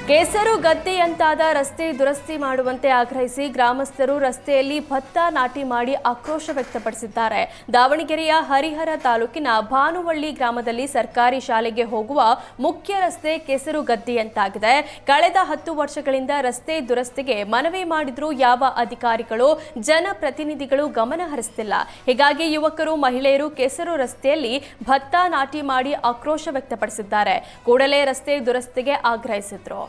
ಕೆಸರು ಗದ್ದೆಯಂತಾದ ರಸ್ತೆ ದುರಸ್ತಿ ಮಾಡುವಂತೆ ಆಗ್ರಹಿಸಿ ಗ್ರಾಮಸ್ಥರು ರಸ್ತೆಯಲ್ಲಿ ಭತ್ತ ನಾಟಿ ಮಾಡಿ ಆಕ್ರೋಶ ವ್ಯಕ್ತಪಡಿಸಿದ್ದಾರೆ. ದಾವಣಗೆರೆಯ ಹರಿಹರ ತಾಲೂಕಿನ ಭಾನುವಳ್ಳಿ ಗ್ರಾಮದಲ್ಲಿ ಸರ್ಕಾರಿ ಶಾಲೆಗೆ ಹೋಗುವ ಮುಖ್ಯ ರಸ್ತೆ ಕೆಸರು ಗದ್ದೆಯಂತಾಗಿದೆ. ಕಳೆದ 10 ವರ್ಷಗಳಿಂದ ರಸ್ತೆ ದುರಸ್ತಿಗೆ ಮನವಿ ಮಾಡಿದ್ರೂ ಯಾವ ಅಧಿಕಾರಿಗಳು ಜನಪ್ರತಿನಿಧಿಗಳು ಗಮನ ಹರಿಸುತ್ತಿಲ್ಲ. ಹೀಗಾಗಿ ಯುವಕರು ಮಹಿಳೆಯರು ಕೆಸರು ರಸ್ತೆಯಲ್ಲಿ ಭತ್ತ ನಾಟಿ ಮಾಡಿ ಆಕ್ರೋಶ ವ್ಯಕ್ತಪಡಿಸಿದ್ದಾರೆ. ಕೂಡಲೇ ರಸ್ತೆ ದುರಸ್ತಿಗೆ ಆಗ್ರಹಿಸಿದ್ರು.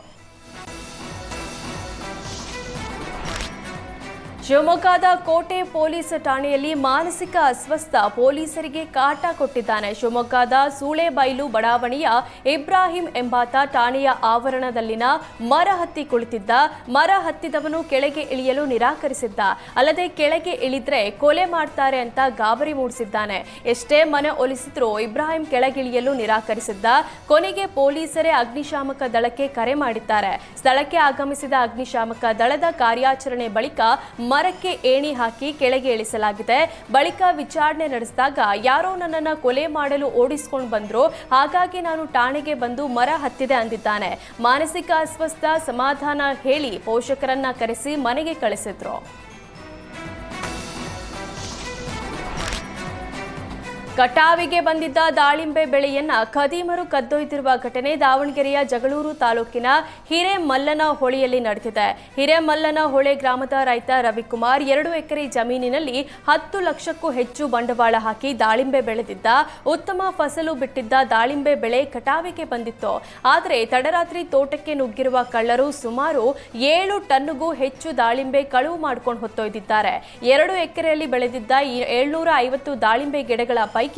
ಶಿವಮೊಗ್ಗದ ಕೋಟೆ ಪೊಲೀಸ್ ಠಾಣೆಯಲ್ಲಿ ಮಾನಸಿಕ ಅಸ್ವಸ್ಥ ಪೊಲೀಸರಿಗೆ ಕಾಟ ಕೊಟ್ಟಿದ್ದಾನೆ. ಶಿವಮೊಗ್ಗದ ಸೂಳೆಬೈಲು ಬಡಾವಣೆಯ ಇಬ್ರಾಹಿಂ ಎಂಬಾತ ಠಾಣೆಯ ಆವರಣದಲ್ಲಿನ ಮರ ಹತ್ತಿ ಕುಳಿತಿದ್ದ. ಮರ ಹತ್ತಿದವನು ಕೆಳಗೆ ಇಳಿಯಲು ನಿರಾಕರಿಸಿದ್ದ. ಅಲ್ಲದೆ ಕೆಳಗೆ ಇಳಿದ್ರೆ ಕೊಲೆ ಮಾಡ್ತಾರೆ ಅಂತ ಗಾಬರಿ ಮೂಡಿಸಿದ್ದಾನೆ. ಎಷ್ಟೇ ಮನೆ ಒಲಿಸಿದ್ರೂ ಇಬ್ರಾಹಿಂ ಕೆಳಗಿಳಿಯಲು ನಿರಾಕರಿಸಿದ್ದ. ಕೊನೆಗೆ ಪೊಲೀಸರೇ ಅಗ್ನಿಶಾಮಕ ದಳಕ್ಕೆ ಕರೆ ಮಾಡಿದ್ದಾರೆ. ಸ್ಥಳಕ್ಕೆ ಆಗಮಿಸಿದ ಅಗ್ನಿಶಾಮಕ ದಳದ ಕಾರ್ಯಾಚರಣೆ ಬಳಿಕ ಮರಕ್ಕೆ ಏಣಿ ಹಾಕಿ ಕೆಳಗೆ ಇಳಿಸಲಾಗಿದೆ. ಬಳಿಕ ವಿಚಾರಣೆ ನಡೆಸಿದಾಗ ಯಾರೋ ನನ್ನನ್ನು ಕೊಲೆ ಮಾಡಲು ಓಡಿಸಿಕೊಂಡು ಬಂದ್ರು, ಹಾಗಾಗಿ ನಾನು ಠಾಣೆಗೆ ಬಂದು ಮರ ಹತ್ತಿದೆ ಅಂದಿದ್ದಾನೆ. ಮಾನಸಿಕ ಅಸ್ವಸ್ಥ ಸಮಾಧಾನ ಹೇಳಿ ಪೋಷಕರನ್ನ ಕರೆಸಿ ಮನೆಗೆ ಕಳಿಸಿದ್ರು. ಕಟಾವಿಗೆ ಬಂದಿದ್ದ ದಾಳಿಂಬೆ ಬೆಳೆಯನ್ನ ಖದೀಮರು ಕದ್ದೊಯ್ದಿರುವ ಘಟನೆ ದಾವಣಗೆರೆಯ ಜಗಳೂರು ತಾಲೂಕಿನ ಹಿರೇಮಲ್ಲನಹೊಳೆಯಲ್ಲಿ ನಡೆದಿದೆ. ಹಿರೇಮಲ್ಲನಹೊಳೆ ಗ್ರಾಮದ ರೈತ ರವಿಕುಮಾರ್ 2 ಎಕರೆ ಜಮೀನಿನಲ್ಲಿ 10 ಲಕ್ಷಕ್ಕೂ ಹೆಚ್ಚು ಬಂಡವಾಳ ಹಾಕಿ ದಾಳಿಂಬೆ ಬೆಳೆದಿದ್ದ. ಉತ್ತಮ ಫಸಲು ಬಿಟ್ಟಿದ್ದ ದಾಳಿಂಬೆ ಬೆಳೆ ಕಟಾವಿಗೆ ಬಂದಿತ್ತು. ಆದರೆ ತಡರಾತ್ರಿ ತೋಟಕ್ಕೆ ನುಗ್ಗಿರುವ ಕಳ್ಳರು ಸುಮಾರು 7 ಟನ್ಗೂ ಹೆಚ್ಚು ದಾಳಿಂಬೆ ಕಳುವು ಮಾಡಿಕೊಂಡು ಹೊತ್ತೊಯ್ದಿದ್ದಾರೆ. 2 ಎಕರೆಯಲ್ಲಿ ಬೆಳೆದಿದ್ದ 750 ದಾಳಿಂಬೆ ಗಿಡಗಳ ಪೈಕಿ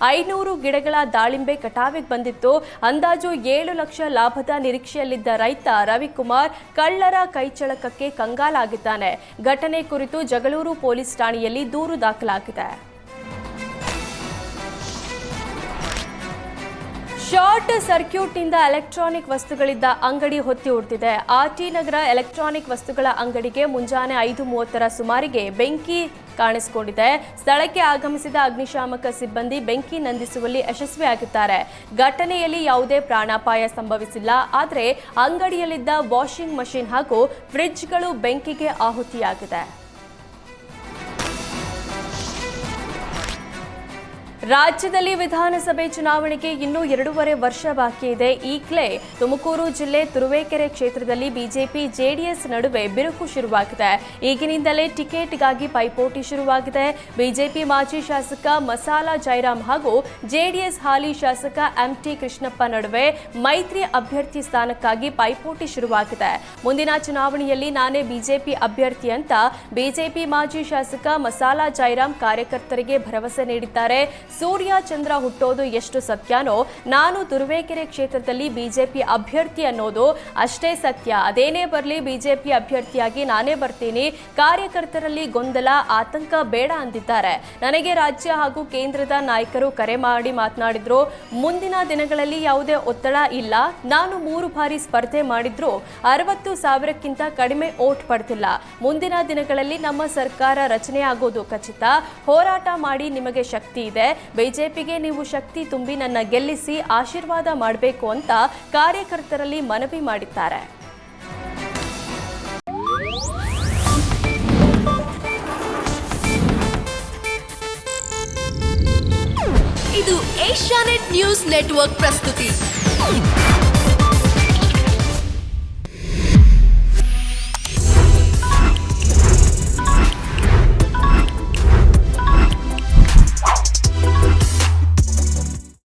500 ಗಿಡಗಳ ದಾಳಿಂಬೆ ಕಟಾವಿಗೆ ಬಂದಿತ್ತು. ಅಂದಾಜು 7 ಲಕ್ಷ ಲಾಭದ ನಿರೀಕ್ಷೆಯಲ್ಲಿದ್ದ ರೈತ ರವಿಕುಮಾರ್ ಕಳ್ಳರ ಕೈಚಳಕಕ್ಕೆ ಕಂಗಾಲಾಗಿದ್ದಾನೆ. ಘಟನೆ ಕುರಿತು ಜಗಳೂರು ಪೊಲೀಸ್ ಠಾಣೆಯಲ್ಲಿ ದೂರು ದಾಖಲಾಗಿದೆ. ಶಾರ್ಟ್ ಸರ್ಕ್ಯೂಟ್ನಿಂದ ಎಲೆಕ್ಟ್ರಾನಿಕ್ ವಸ್ತುಗಳಿದ್ದ ಅಂಗಡಿ ಹೊತ್ತಿ ಉರಿದಿದೆ. ಆರ್ಟಿ ನಗರ ಎಲೆಕ್ಟ್ರಾನಿಕ್ ವಸ್ತುಗಳ ಅಂಗಡಿಗೆ ಮುಂಜಾನೆ 5:30 ಸುಮಾರಿಗೆ ಬೆಂಕಿ ಕಾಣಿಸಿಕೊಂಡಿದೆ. ಸ್ಥಳಕ್ಕೆ ಆಗಮಿಸಿದ ಅಗ್ನಿಶಾಮಕ ಸಿಬ್ಬಂದಿ ಬೆಂಕಿ ನಂದಿಸುವಲ್ಲಿ ಯಶಸ್ವಿಯಾಗಿದ್ದಾರೆ. ಘಟನೆಯಲ್ಲಿ ಯಾವುದೇ ಪ್ರಾಣಾಪಾಯ ಸಂಭವಿಸಿಲ್ಲ. ಆದರೆ ಅಂಗಡಿಯಲ್ಲಿದ್ದ ವಾಷಿಂಗ್ ಮಷಿನ್ ಹಾಗೂ ಫ್ರಿಡ್ಜ್ಗಳು ಬೆಂಕಿಗೆ ಆಹುತಿಯಾಗಿದೆ. ರಾಜ್ಯದಲ್ಲಿ ವಿಧಾನಸಭೆ ಚುನಾವಣೆಗೆ ಇನ್ನೂ 2.5 ವರ್ಷ ಬಾಕಿ ಇದೆ. ಈಗಲೇ ತುಮಕೂರು ಜಿಲ್ಲೆ ತುರುವೇಕೆರೆ ಕ್ಷೇತ್ರದಲ್ಲಿ ಬಿಜೆಪಿ ಜೆಡಿಎಸ್ ನಡುವೆ ಬಿರುಕು ಶುರುವಾಗಿದೆ. ಈಗಿನಿಂದಲೇ ಟಿಕೆಟ್ಗಾಗಿ ಪೈಪೋಟಿ ಶುರುವಾಗಿದೆ. ಬಿಜೆಪಿ ಮಾಜಿ ಶಾಸಕ ಮಸಾಲ ಜಯರಾಮ್ ಹಾಗೂ ಜೆಡಿಎಸ್ ಹಾಲಿ ಶಾಸಕ ಎಂಟಿ ಕೃಷ್ಣಪ್ಪ ನಡುವೆ ಮೈತ್ರಿ ಅಭ್ಯರ್ಥಿ ಸ್ಥಾನಕ್ಕಾಗಿ ಪೈಪೋಟಿ ಶುರುವಾಗಿದೆ. ಮುಂದಿನ ಚುನಾವಣೆಯಲ್ಲಿ ನಾನೇ ಬಿಜೆಪಿ ಅಭ್ಯರ್ಥಿ ಅಂತ ಬಿಜೆಪಿ ಮಾಜಿ ಶಾಸಕ ಮಸಾಲ ಜಯರಾಮ್ ಕಾರ್ಯಕರ್ತರಿಗೆ ಭರವಸೆ ನೀಡಿದ್ದಾರೆ. ಸೂರ್ಯ ಚಂದ್ರ ಹುಟ್ಟೋದು ಎಷ್ಟು ಸತ್ಯನೋ ನಾನು ತುರುವೇಕೆರೆ ಕ್ಷೇತ್ರದಲ್ಲಿ ಬಿಜೆಪಿ ಅಭ್ಯರ್ಥಿ ಅನ್ನೋದು ಅಷ್ಟೇ ಸತ್ಯ. ಅದೇನೇ ಬರಲಿ ಬಿಜೆಪಿ ಅಭ್ಯರ್ಥಿಯಾಗಿ ನಾನೇ ಬರ್ತೀನಿ. ಕಾರ್ಯಕರ್ತರಲ್ಲಿ ಗೊಂದಲ ಆತಂಕ ಬೇಡ ಅಂದಿದ್ದಾರೆ. ನನಗೆ ರಾಜ್ಯ ಹಾಗೂ ಕೇಂದ್ರದ ನಾಯಕರು ಕರೆ ಮಾಡಿ ಮಾತನಾಡಿದ್ರು. ಮುಂದಿನ ದಿನಗಳಲ್ಲಿ ಯಾವುದೇ ಒತ್ತಡ ಇಲ್ಲ. ನಾನು 3 ಬಾರಿ ಸ್ಪರ್ಧೆ ಮಾಡಿದ್ರು 60,000ಕ್ಕಿಂತ ಕಡಿಮೆ ಓಟ್ ಪಡೆದಿಲ್ಲ. ಮುಂದಿನ ದಿನಗಳಲ್ಲಿ ನಮ್ಮ ಸರ್ಕಾರ ರಚನೆಯಾಗೋದು ಖಚಿತ. ಹೋರಾಟ ಮಾಡಿ ನಿಮಗೆ ಶಕ್ತಿ ಇದೆ. ಬಿಜೆಪಿಗೆ ನೀವು ಶಕ್ತಿ ತುಂಬಿ ನನ್ನ ಗೆಲ್ಲಿಸಿ ಆಶೀರ್ವಾದ ಮಾಡಬೇಕು ಅಂತ ಕಾರ್ಯಕರ್ತರಲ್ಲಿ ಮನವಿ ಮಾಡಿದ್ದಾರೆ. ಇದು ಏಷ್ಯಾನೆಟ್ ನ್ಯೂಸ್ ನೆಟ್ವರ್ಕ್ ಪ್ರಸ್ತುತಿ.